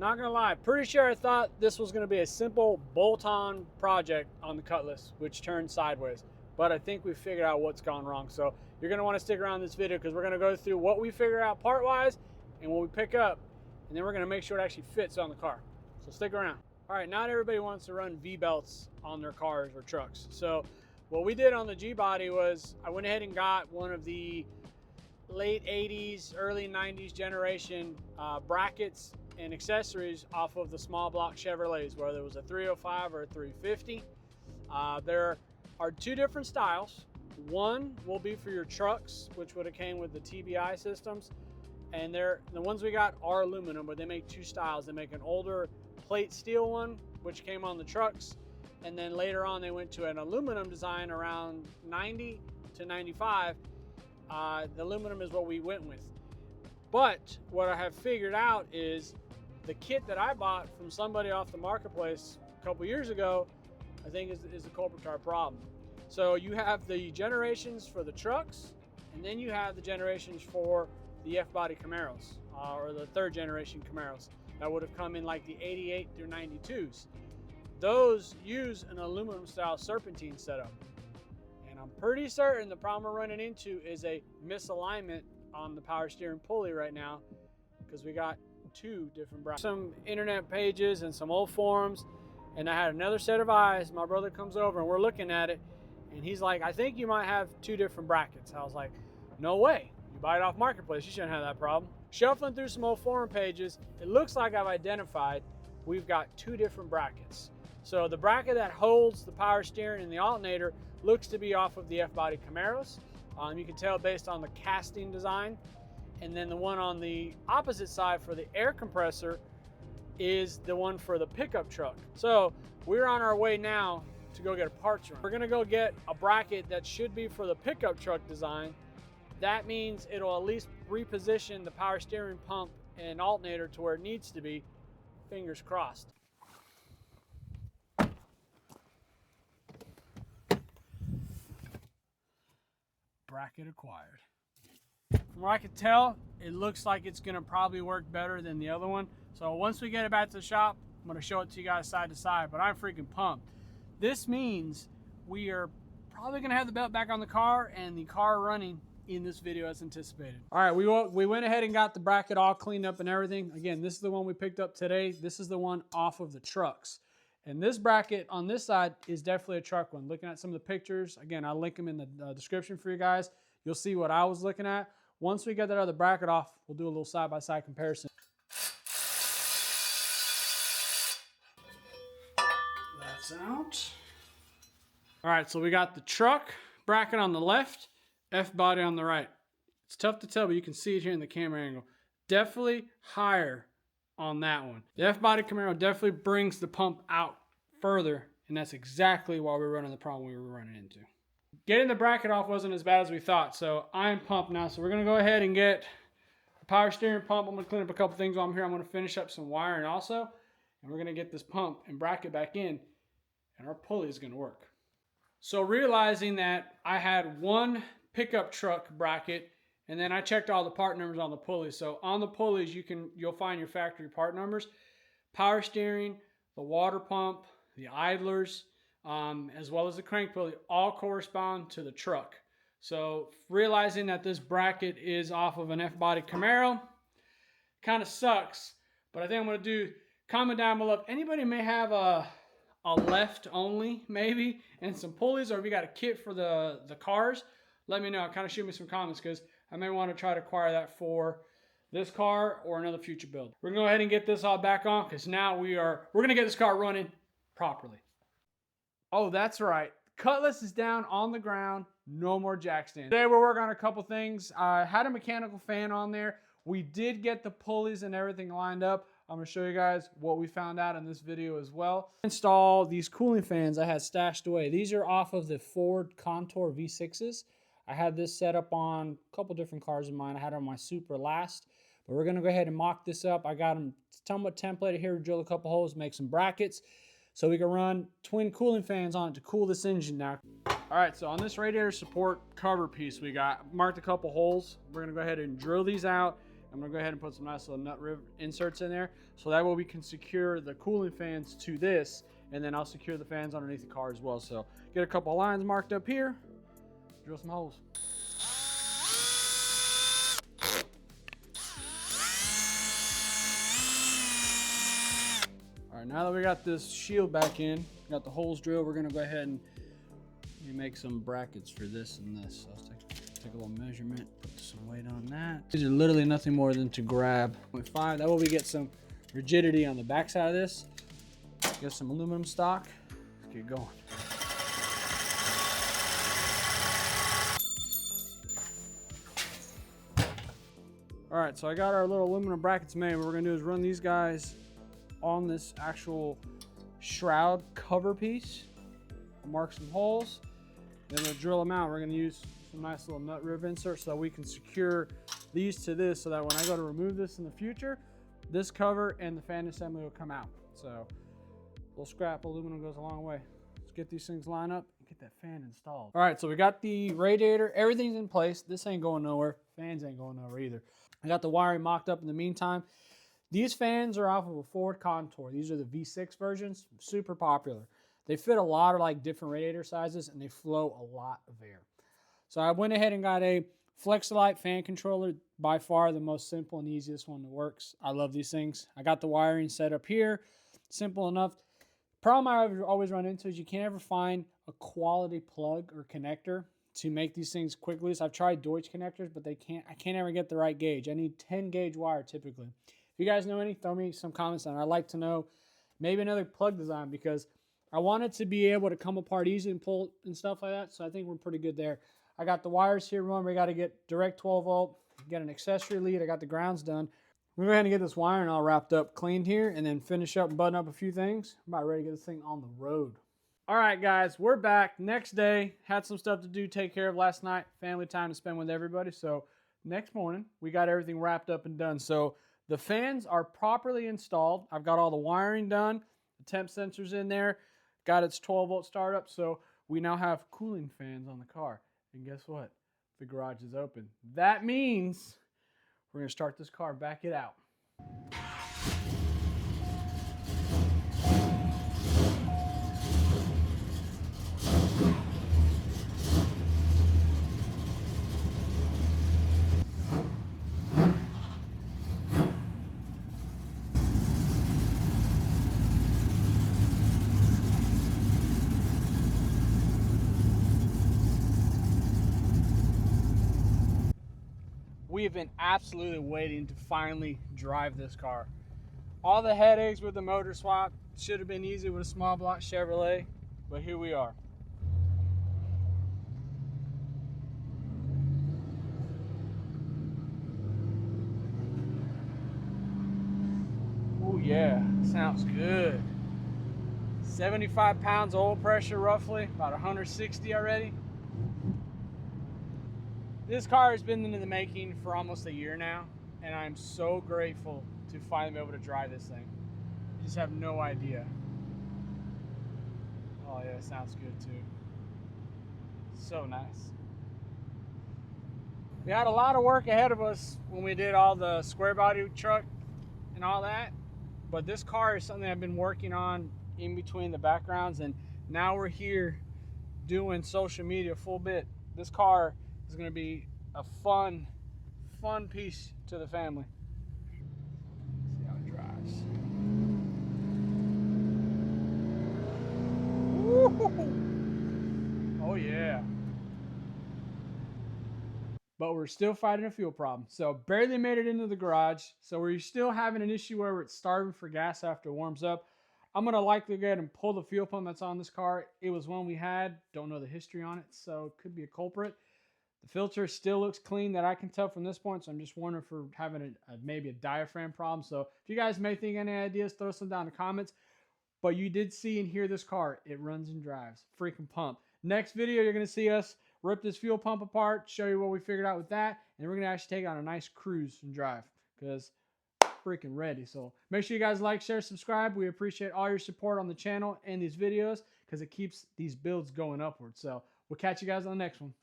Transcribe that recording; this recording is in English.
Not gonna lie, pretty sure I thought this was gonna be a simple bolt-on project on the Cutlass, which turned sideways. But I think we figured out what's gone wrong. So you're gonna wanna stick around this video because we're gonna go through what we figure out part-wise and what we pick up, and then we're gonna make sure it actually fits on the car. So stick around. All right, not everybody wants to run V-belts on their cars or trucks. So what we did on the G-body was I went ahead and got one of the late 80s, early 90s generation brackets and accessories off of the small block Chevrolets, whether it was a 305 or a 350. There are two different styles. One will be for your trucks, which would have came with the TBI systems. And the ones we got are aluminum, but they make two styles. They make an older plate steel one, which came on the trucks. And then later on, they went to an aluminum design around 90 to 95. The aluminum is what we went with. But what I have figured out is the kit that I bought from somebody off the marketplace a couple years ago, I think is the culprit to our problem. So you have the generations for the trucks, and then you have the generations for the F-body Camaros, or the third generation Camaros that would have come in like the 88 through 92s. Those use an aluminum style serpentine setup. And I'm pretty certain the problem we're running into is a misalignment on the power steering pulley right now, because we got two different brackets. Some internet pages and some old forums, and I had another set of eyes. My brother comes over and we're looking at it, and he's like, I think you might have two different brackets. I was like, no way. You buy it off Marketplace, you shouldn't have that problem. Shuffling through some old forum pages, it looks like I've identified we've got two different brackets. So the bracket that holds the power steering and the alternator looks to be off of the F-body Camaros. You can tell based on the casting design. And then the one on the opposite side for the air compressor is the one for the pickup truck. So we're on our way now to go get a parts run. We're gonna go get a bracket that should be for the pickup truck design. That means it'll at least reposition the power steering pump and alternator to where it needs to be. Fingers crossed. Bracket acquired. From what I can tell, it looks like it's gonna probably work better than the other one. So once we get it back to the shop, I'm gonna show it to you guys side to side, but I'm freaking pumped. This means we are probably gonna have the belt back on the car and the car running in this video as anticipated. All right, we went ahead and got the bracket all cleaned up and everything. Again, this is the one we picked up today. This is the one off of the trucks. And this bracket on this side is definitely a truck one. Looking at some of the pictures, again, I'll link them in the description for you guys. You'll see what I was looking at. Once we get that other bracket off, we'll do a little side-by-side comparison. That's out. All right, so we got the truck bracket on the left, F-body on the right. It's tough to tell, but you can see it here in the camera angle. Definitely higher on that one. The F-body Camaro definitely brings the pump out further, and that's exactly why we're running the problem we were running into. Getting the bracket off wasn't as bad as we thought, so I'm pumped now. So we're gonna go ahead and get the power steering pump. I'm gonna clean up a couple things while I'm here. I'm gonna finish up some wiring also, and we're gonna get this pump and bracket back in, and our pulley is gonna work. So realizing that I had one pickup truck bracket, and then I checked all the part numbers on the pulley. So on the pulleys, you'll find your factory part numbers. Power steering, the water pump, the idlers, as well as the crank pulley, all correspond to the truck. So realizing that this bracket is off of an F-body Camaro kind of sucks, but I think I'm going to do, comment down below if anybody may have a left only maybe and some pulleys, or if you got a kit for the cars, let me know. Kind of shoot me some comments, because I may want to try to acquire that for this car or another future build. We're gonna go ahead and get this all back on, because now we're gonna get this car running properly. Oh, that's right. Cutlass is down on the ground. No more jack stands. Today we're working on a couple things. I had a mechanical fan on there. We did get the pulleys and everything lined up. I'm gonna show you guys what we found out in this video as well. Install these cooling fans I had stashed away. These are off of the Ford Contour V6s. I had this set up on a couple different cars of mine. I had it on my Supra last, but we're gonna go ahead and mock this up. I got them somewhat templated here to drill a couple holes, make some brackets, so we can run twin cooling fans on it to cool this engine now. All right, so on this radiator support cover piece, we got marked a couple holes. We're gonna go ahead and drill these out, I'm gonna go ahead and put some nice little nut rib inserts in there, so that way we can secure the cooling fans to this, and then I'll secure the fans underneath the car as well. So get a couple of lines marked up here, drill some holes. All right, now that we got this shield back in, got the holes drilled, we're gonna go ahead and make some brackets for this and this. So let's take a little measurement, put some weight on that. These are literally nothing more than to grab 0.5. That way we get some rigidity on the back side of this. Get some aluminum stock. Let's get going. All right, so I got our little aluminum brackets made. What we're gonna do is run these guys on this actual shroud cover piece. Mark some holes, then we'll drill them out. We're gonna use some nice little nut rib inserts so that we can secure these to this, so that when I go to remove this in the future, this cover and the fan assembly will come out. So a little scrap aluminum goes a long way. Let's get these things lined up and get that fan installed. All right, so we got the radiator, everything's in place. This ain't going nowhere. Fans ain't going nowhere either. I got the wiring mocked up in the meantime. These fans are off of a Ford Contour. These are the V6 versions, super popular. They fit a lot of like different radiator sizes and they flow a lot of air. So I went ahead and got a Flexolite fan controller, by far the most simple and easiest one that works. I love these things. I got the wiring set up here, simple enough. Problem I always run into is you can't ever find a quality plug or connector to make these things quick loose. I've tried Deutsch connectors, but I can't ever get the right gauge. I need 10 gauge wire typically. If you guys know any, throw me some comments on it. I'd like to know maybe another plug design, because I want it to be able to come apart easy and pull and stuff like that. So I think we're pretty good there. I got the wires here. Remember, we got to get direct 12 volt, get an accessory lead. I got the grounds done. We're going to get this wiring all wrapped up, cleaned here, and then finish up and button up a few things. I'm about ready to get this thing on the road. All right, guys, we're back. Next day, had some stuff to do, take care of last night. Family time to spend with everybody. So next morning, we got everything wrapped up and done. So the fans are properly installed. I've got all the wiring done. The temp sensor's in there. Got its 12 volt startup. So we now have cooling fans on the car. And guess what? The garage is open. That means we're going to start this car, back it out. We have been absolutely waiting to finally drive this car. All the headaches with the motor swap should have been easy with a small block Chevrolet, but here we are. Oh yeah, sounds good. 75 pounds oil pressure roughly, about 160 already. This car has been in the making for almost a year now, and I'm so grateful to finally be able to drive this thing. You just have no idea. Oh yeah, it sounds good too. So nice. We had a lot of work ahead of us when we did all the square body truck and all that, but this car is something I've been working on in between the backgrounds, and now we're here doing social media full bit. This car is going to be a fun piece to the family. See how it drives. Woo! Oh yeah. But we're still fighting a fuel problem. So barely made it into the garage. So we're still having an issue where it's starving for gas after it warms up. I'm going to likely go ahead and pull the fuel pump that's on this car. It was one we had. Don't know the history on it, so it could be a culprit. The filter still looks clean that I can tell from this point, so I'm just wondering if we're having maybe a diaphragm problem. So if you guys may think any ideas, throw some down in the comments. But you did see and hear this car. It runs and drives. Freaking pump. Next video, you're going to see us rip this fuel pump apart, show you what we figured out with that, and we're going to actually take it on a nice cruise and drive, because freaking ready. So make sure you guys like, share, subscribe. We appreciate all your support on the channel and these videos, because it keeps these builds going upward. So we'll catch you guys on the next one.